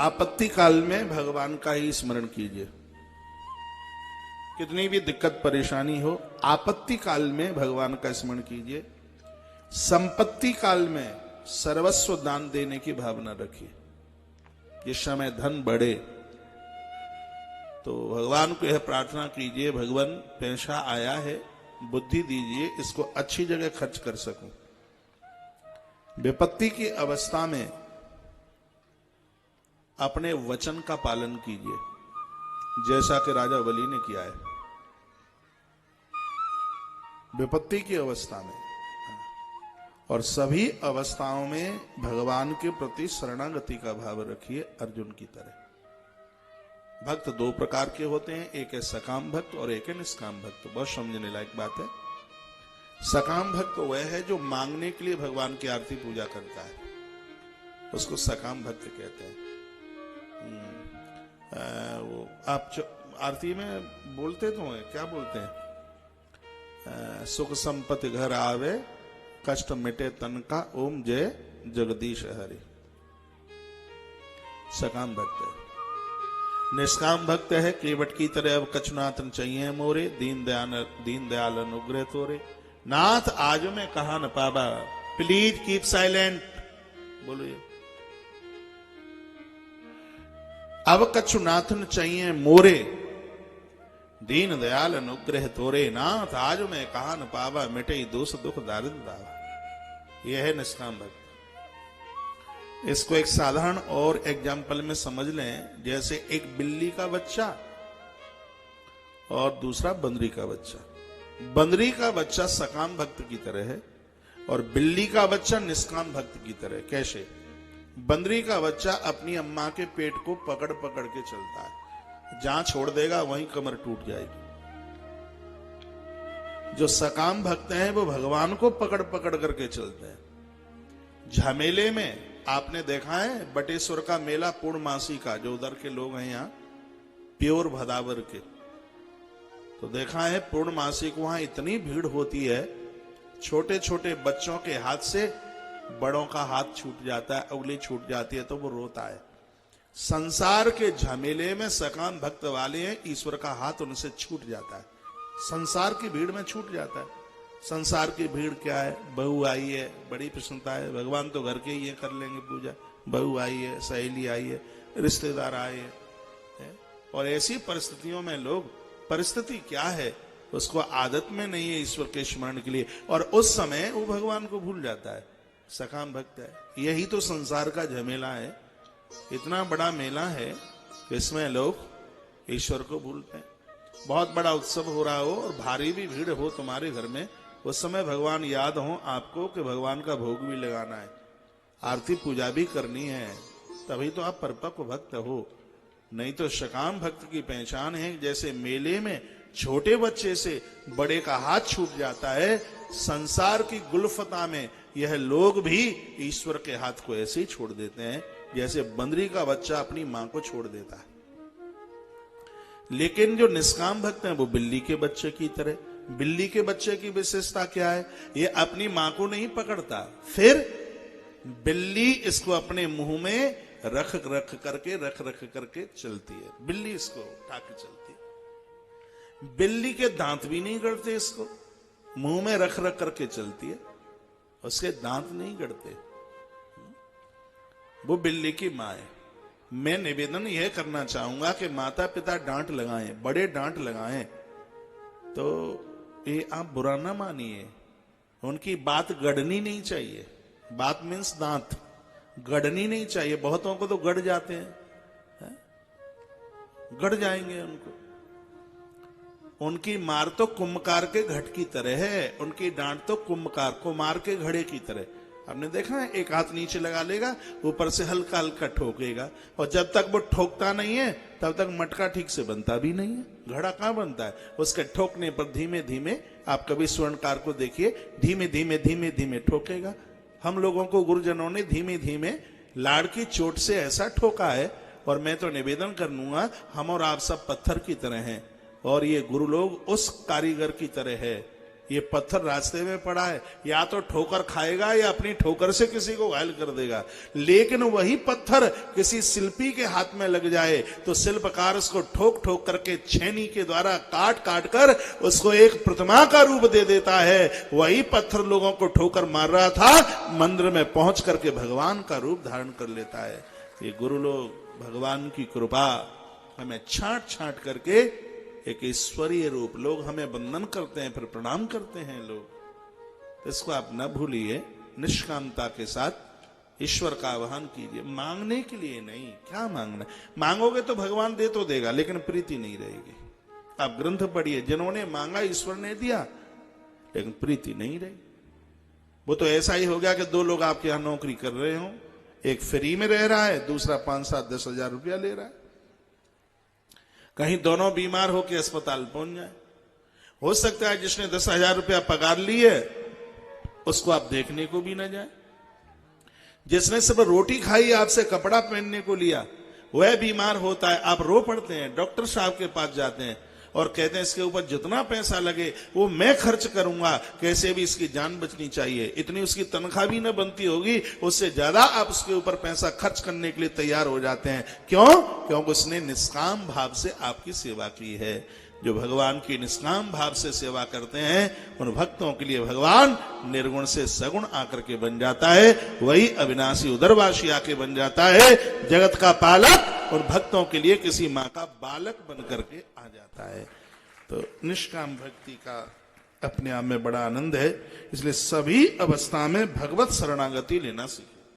आपत्ति काल में भगवान का ही स्मरण कीजिए। कितनी भी दिक्कत परेशानी हो, आपत्ति काल में भगवान का स्मरण कीजिए। संपत्ति काल में सर्वस्व दान देने की भावना रखिए। ये समय धन बढ़े तो भगवान को यह प्रार्थना कीजिए, भगवान पैसा आया है, बुद्धि दीजिए, इसको अच्छी जगह खर्च कर सकूं। विपत्ति की अवस्था में अपने वचन का पालन कीजिए, जैसा कि राजा बलि ने किया है। विपत्ति की अवस्था में और सभी अवस्थाओं में भगवान के प्रति शरणागति का भाव रखिए, अर्जुन की तरह। भक्त दो प्रकार के होते हैं, एक है सकाम भक्त और एक है निष्काम भक्त। बहुत समझने लायक बात है। सकाम भक्त तो वह है जो मांगने के लिए भगवान की आरती पूजा करता है, उसको सकाम भक्त कहते हैं। वो आप आरती में बोलते तो हैं, क्या बोलते हैं? सुख संपत्ति घर आवे, कष्ट मिटे तन का, ओम जय जगदीश हरि। सकाम भक्त है। निष्काम भक्त है, केवट की तरह अब कछुनाथन चाहिए मोरे, दीन दयाल अनुग्रह तोरे। नाथ आज में कहा न पाबा, प्लीज कीप साइलेंट। बोलिए, अब कछुनाथन चाहिए मोरे, दीन दयाल अनुग्रह तोरे। नाथ आज में कहा न पावा, मिटे दोष दुख दारिद्र दावा। यह है निष्काम भक्त। इसको एक साधारण और एग्जाम्पल में समझ लें, जैसे एक बिल्ली का बच्चा और दूसरा बंदरी का बच्चा। बंदरी का बच्चा सकाम भक्त की तरह है और बिल्ली का बच्चा निष्काम भक्त की तरह। कैसे? बंदरी का बच्चा अपनी अम्मा के पेट को पकड़ पकड़ के चलता है, जहां छोड़ देगा वहीं कमर टूट जाएगी। जो सकाम भक्त हैं वो भगवान को पकड़ पकड़ करके चलते हैं। झमेले में आपने देखा है बटेश्वर का मेला पूर्णमासी का, जो उधर के लोग हैं यहाँ प्योर भदावर के, तो देखा है पूर्णमासी को वहां इतनी भीड़ होती है, छोटे छोटे बच्चों के हाथ से बड़ों का हाथ छूट जाता है, उंगली छूट जाती है तो वो रोता है। संसार के झमेले में सकाम भक्त वाले हैं, ईश्वर का हाथ उनसे छूट जाता है, संसार की भीड़ में छूट जाता है। संसार की भीड़ क्या है? बहू आई है, बड़ी प्रसन्नता है, भगवान तो घर के ही ये कर लेंगे पूजा, बहू आई है, सहेली आई है, रिश्तेदार आए हैं। और ऐसी परिस्थितियों में लोग, परिस्थिति क्या है उसको आदत में नहीं है ईश्वर के स्मरण के लिए, और उस समय वो भगवान को भूल जाता है। सकाम भक्त है। यही तो संसार का झमेला है। इतना बड़ा मेला है, इसमें लोग ईश्वर को भूलते हैं। बहुत बड़ा उत्सव हो रहा हो और भारी भी भीड़ हो तुम्हारे घर में, उस समय भगवान याद हो आपको कि भगवान का भोग भी लगाना है, आरती पूजा भी करनी है, तभी तो आप परिपक्व भक्त हो। नहीं तो सकाम भक्त की पहचान है, जैसे मेले में छोटे बच्चे से बड़े का हाथ छूट जाता है, संसार की गुलफता में यह लोग भी ईश्वर के हाथ को ऐसे ही छोड़ देते हैं, जैसे बंदरी का बच्चा अपनी मां को छोड़ देता है। लेकिन जो निष्काम भक्त हैं वो बिल्ली के बच्चे की तरह। बिल्ली के बच्चे की विशेषता क्या है? ये अपनी मां को नहीं पकड़ता, फिर बिल्ली इसको अपने मुंह में रख करके चलती है। बिल्ली इसको उठा के चलती है। बिल्ली के दांत भी नहीं गड़ते, इसको मुंह में रख करके चलती है, उसके दांत नहीं गड़ते। वो बिल्ली की मां है। मैं निवेदन यह करना चाहूंगा कि माता पिता डांट लगाएं, बड़े डांट लगाएं, तो ये आप बुरा ना मानिए, उनकी बात गड़नी नहीं चाहिए। बात मीन्स दांत गड़नी नहीं चाहिए। बहुतों को तो गड़ जाते हैं, गड़ जाएंगे उनको। उनकी मार तो कुम्भकार के घट की तरह है, उनकी डांट तो कुमार के घड़े की तरह। आपने देखा है, एक हाथ नीचे लगा लेगा, ऊपर से हल्का हल्का ठोकेगा, और जब तक वो ठोकता नहीं है तब तक मटका ठीक से बनता भी नहीं है। घड़ा कहां बनता है? उसके ठोकने पर धीमे धीमे, आप कभी स्वर्णकार को देखिए, धीमे धीमे ठोकेगा। हम लोगों को गुरुजनों ने धीमे धीमे लाड़ की चोट से ऐसा ठोका है। और मैं तो निवेदन कर लूंगा, हम और आप सब पत्थर की तरह हैं और ये गुरु लोग उस कारीगर की तरह है। ये पत्थर रास्ते में पड़ा है, या तो ठोकर खाएगा या अपनी ठोकर से किसी को घायल कर देगा। लेकिन वही पत्थर किसी शिल्पी के हाथ में लग जाए तो शिल्पकार उसको ठोक ठोक करके छेनी के द्वारा काट काट कर उसको एक प्रतिमा का रूप दे देता है। वही पत्थर लोगों को ठोकर मार रहा था, मंदिर में पहुंच करके भगवान का रूप धारण कर लेता है। ये गुरु लोग भगवान की कृपा हमें छांट छांट करके एक ईश्वरीय रूप, लोग हमें वंदन करते हैं फिर प्रणाम करते हैं लोग, इसको आप न भूलिए। निष्कामता के साथ ईश्वर का आह्वान कीजिए, मांगने के लिए नहीं। क्या मांगना, मांगोगे तो भगवान दे तो देगा, लेकिन प्रीति नहीं रहेगी। आप ग्रंथ पढ़िए, जिन्होंने मांगा ईश्वर ने दिया, लेकिन प्रीति नहीं रही। वो तो ऐसा ही हो गया कि दो लोग आपके यहां नौकरी कर रहे हो, एक फ्री में रह रहा है, दूसरा 5, 7, 10 हजार रुपया ले रहा है। कहीं दोनों बीमार होकर अस्पताल पहुंच जाए। हो सकता है जिसने 10,000 रुपया पगार ली है उसको आप देखने को भी न जाए। जिसने सिर्फ रोटी खाई, आपसे कपड़ा पहनने को लिया, वह बीमार होता है। आप रो पड़ते हैं, डॉक्टर साहब के पास जाते हैं और कहते हैं इसके ऊपर जितना पैसा लगे वो मैं खर्च करूंगा, कैसे भी इसकी जान बचनी चाहिए। इतनी उसकी तनख्वाह भी न बनती होगी, उससे ज्यादा आप उसके ऊपर पैसा खर्च करने के लिए तैयार हो जाते हैं। क्यों? क्योंकि उसने निष्काम भाव से आपकी सेवा की है। जो भगवान की निष्काम भाव से सेवा करते हैं उन भक्तों के लिए भगवान निर्गुण से सगुण आकर के बन जाता है। वही अविनाशी उदरवासी आके बन जाता है। जगत का पालक और भक्तों के लिए किसी माँ का बालक बन करके आ जाता है। तो निष्काम भक्ति का अपने आप में बड़ा आनंद है। इसलिए सभी अवस्था में भगवत शरणागति लेना सीखें।